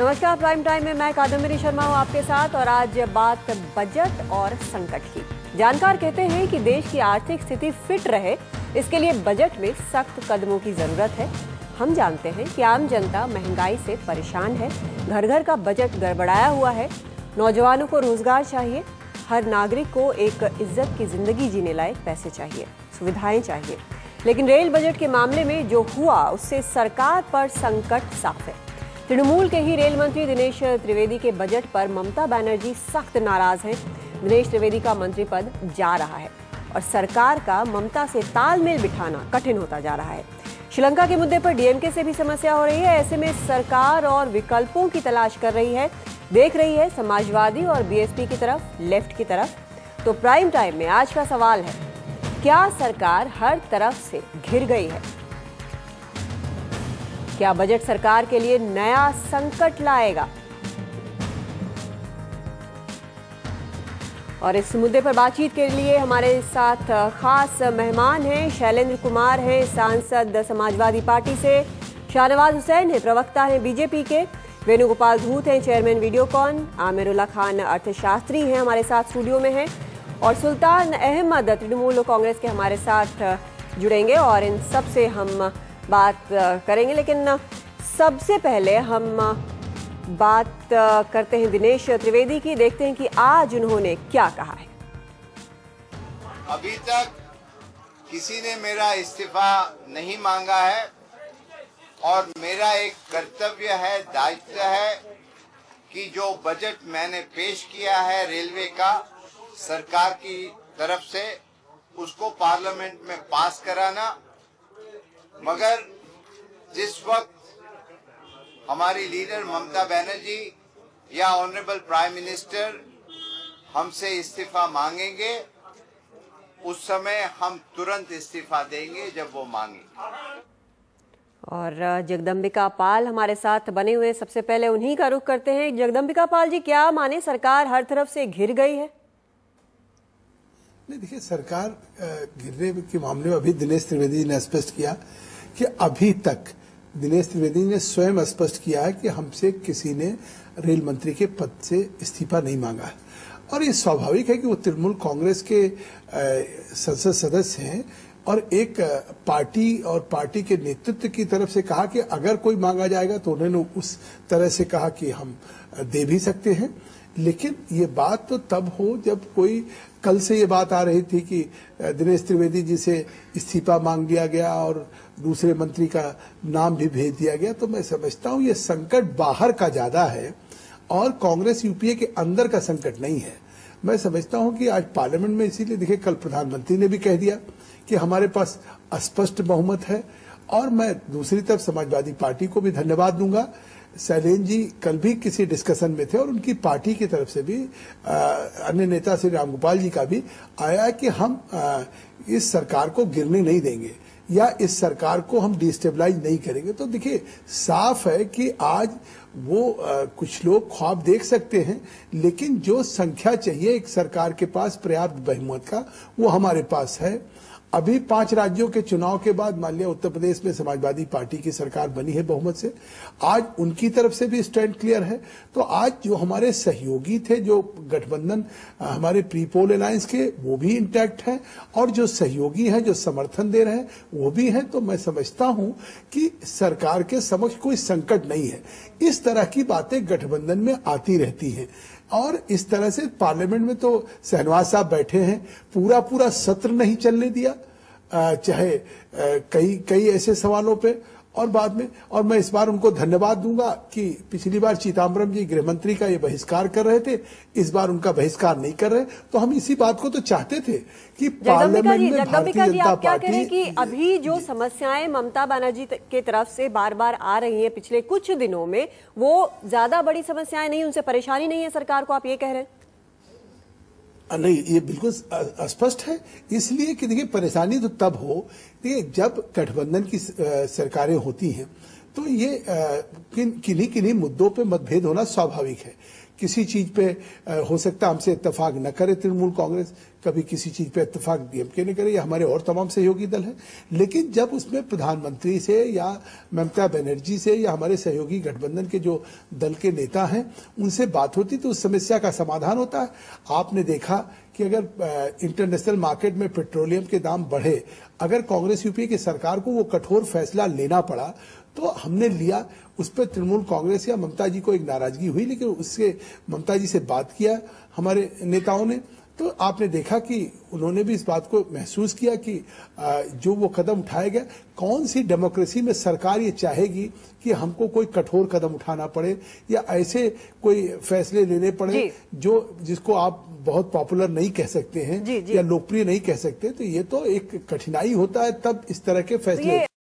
नमस्कार, prime time में मैं कादम्बरी शर्मा हूं आपके साथ। और आज बात बजट और संकट की। जानकार कहते हैं कि देश की आर्थिक स्थिति फिट रहे, इसके लिए बजट में सख्त कदमों की जरूरत है। हम जानते हैं कि आम जनता महंगाई से परेशान है, घर घर का बजट गड़बड़ाया हुआ है, नौजवानों को रोजगार चाहिए, हर नागरिक को एक इज्जत की जिंदगी जीने लायक पैसे चाहिए, सुविधाएं चाहिए। लेकिन रेल बजट के मामले में जो हुआ उससे सरकार पर संकट साफ है। तृणमूल के ही रेल मंत्री दिनेश त्रिवेदी के बजट पर ममता बनर्जी सख्त नाराज हैं। दिनेश त्रिवेदी का मंत्री पद जा रहा है और सरकार का ममता से तालमेल बिठाना कठिन होता जा रहा है। श्रीलंका के मुद्दे पर डीएमके से भी समस्या हो रही है। ऐसे में सरकार और विकल्पों की तलाश कर रही है, देख रही है समाजवादी और बीएसपी की तरफ, लेफ्ट की तरफ। तो प्राइम टाइम में आज का सवाल है, क्या सरकार हर तरफ से घिर गई है? क्या बजट सरकार के लिए नया संकट लाएगा? और इस मुद्दे पर बातचीत के लिए हमारे साथ खास मेहमान हैं। शैलेंद्र कुमार हैं, सांसद समाजवादी पार्टी से। शाहनवाज हुसैन हैं, प्रवक्ता हैं बीजेपी के। वेणुगोपाल धूत हैं, चेयरमैन वीडियोकॉन। आमिरुल्लाह खान अर्थशास्त्री हैं, हमारे साथ स्टूडियो में हैं। और सुल्तान अहमद तृणमूल कांग्रेस के हमारे साथ जुड़ेंगे और इन सब से हम बात करेंगे। लेकिन सबसे पहले हम बात करते हैं दिनेश त्रिवेदी की। देखते हैं कि आज उन्होंने क्या कहा है। अभी तक किसी ने मेरा इस्तीफा नहीं मांगा है और मेरा एक कर्तव्य है, दायित्व है कि जो बजट मैंने पेश किया है रेलवे का सरकार की तरफ से, उसको पार्लियामेंट में पास कराना। मगर जिस वक्त हमारी लीडर ममता बनर्जी या ऑनरेबल प्राइम मिनिस्टर हमसे इस्तीफा मांगेंगे, उस समय हम तुरंत इस्तीफा देंगे जब वो मांगेंगे। और जगदम्बिका पाल हमारे साथ बने हुए, सबसे पहले उन्हीं का रुख करते हैं। जगदम्बिका पाल जी, क्या माने सरकार हर तरफ से घिर गई है? नहीं, देखिए, सरकार घिरने के मामले में अभी दिनेश त्रिवेदी ने स्पष्ट किया कि अभी तक दिनेश त्रिवेदी ने स्वयं स्पष्ट किया है कि हमसे किसी ने रेल मंत्री के पद से इस्तीफा नहीं मांगा है। और ये स्वाभाविक है कि वो तृणमूल कांग्रेस के संसद सदस्य हैं और एक पार्टी और पार्टी के नेतृत्व की तरफ से कहा कि अगर कोई मांगा जाएगा तो उन्होंने उस तरह से कहा कि हम दे भी सकते हैं। लेकिन ये बात तो तब हो जब कोई, कल से ये बात आ रही थी कि दिनेश त्रिवेदी जी से इस्तीफा मांग लिया गया और दूसरे मंत्री का नाम भी भेज दिया गया। तो मैं समझता हूँ ये संकट बाहर का ज्यादा है और कांग्रेस यूपीए के अंदर का संकट नहीं है। मैं समझता हूँ कि आज पार्लियामेंट में, इसीलिए देखिए कल प्रधानमंत्री ने भी कह दिया कि हमारे पास स्पष्ट बहुमत है। और मैं दूसरी तरफ समाजवादी पार्टी को भी धन्यवाद दूंगा। शैलेंद्र जी कल भी किसी डिस्कशन में थे और उनकी पार्टी की तरफ से भी अन्य नेता श्री रामगोपाल जी का भी आया कि हम इस सरकार को गिरने नहीं देंगे या इस सरकार को हम डिस्टेबलाइज नहीं करेंगे। तो देखिए, साफ है कि आज वो कुछ लोग ख्वाब देख सकते हैं, लेकिन जो संख्या चाहिए एक सरकार के पास पर्याप्त बहुमत का, वो हमारे पास है। अभी 5 राज्यों के चुनाव के बाद मान लिया उत्तर प्रदेश में समाजवादी पार्टी की सरकार बनी है बहुमत से, आज उनकी तरफ से भी स्टैंड क्लियर है। तो आज जो हमारे सहयोगी थे, जो गठबंधन हमारे प्री पोल अलायंस के, वो भी इंटैक्ट है और जो सहयोगी हैं, जो समर्थन दे रहे हैं, वो भी हैं। तो मैं समझता हूं कि सरकार के समक्ष कोई संकट नहीं है। इस तरह की बातें गठबंधन में आती रहती हैं और इस तरह से पार्लियामेंट में तो शहनवाज साहब बैठे हैं, पूरा सत्र नहीं चलने दिया, चाहे कई ऐसे सवालों पे। और बाद में, और मैं इस बार उनको धन्यवाद दूंगा कि पिछली बार चिदंबरम जी गृह मंत्री का ये बहिष्कार कर रहे थे, इस बार उनका बहिष्कार नहीं कर रहे। तो हम इसी बात को तो चाहते थे कि पार्लियामेंट में भारतीय जनता पार्टी कि अभी जो समस्याएं ममता बनर्जी के तरफ से बार बार आ रही हैं पिछले कुछ दिनों में, वो ज्यादा बड़ी समस्याएं नहीं, उनसे परेशानी नहीं है सरकार को, आप ये कह रहे हैं? नहीं, ये बिल्कुल स्पष्ट है। इसलिए कि देखिए, परेशानी तो तब हो, देखिए जब गठबंधन की सरकारें होती हैं तो ये किन्हीं मुद्दों पे मतभेद होना स्वाभाविक है। किसी चीज पे हो सकता है हमसे इत्तेफाक न करे तृणमूल कांग्रेस, कभी किसी चीज पे इत्तेफाक डीएमके ने करे या हमारे और तमाम सहयोगी दल हैं, लेकिन जब उसमें प्रधानमंत्री से या ममता बनर्जी से या हमारे सहयोगी गठबंधन के जो दल के नेता हैं उनसे बात होती तो उस समस्या का समाधान होता है। आपने देखा कि अगर इंटरनेशनल मार्केट में पेट्रोलियम के दाम बढ़े, अगर कांग्रेस यूपीए की सरकार को वो कठोर फैसला लेना पड़ा तो हमने लिया, उस पर तृणमूल कांग्रेस या ममता जी को एक नाराजगी हुई, लेकिन उससे ममता जी से बात किया हमारे नेताओं ने, तो आपने देखा कि उन्होंने भी इस बात को महसूस किया कि जो वो कदम उठाया गया, कौन सी डेमोक्रेसी में सरकार ये चाहेगी कि हमको कोई कठोर कदम उठाना पड़े या ऐसे कोई फैसले लेने पड़े जो जिसको आप बहुत पॉपुलर नहीं कह सकते हैं या लोकप्रिय नहीं कह सकते। तो ये तो एक कठिनाई होता है तब इस तरह के फैसले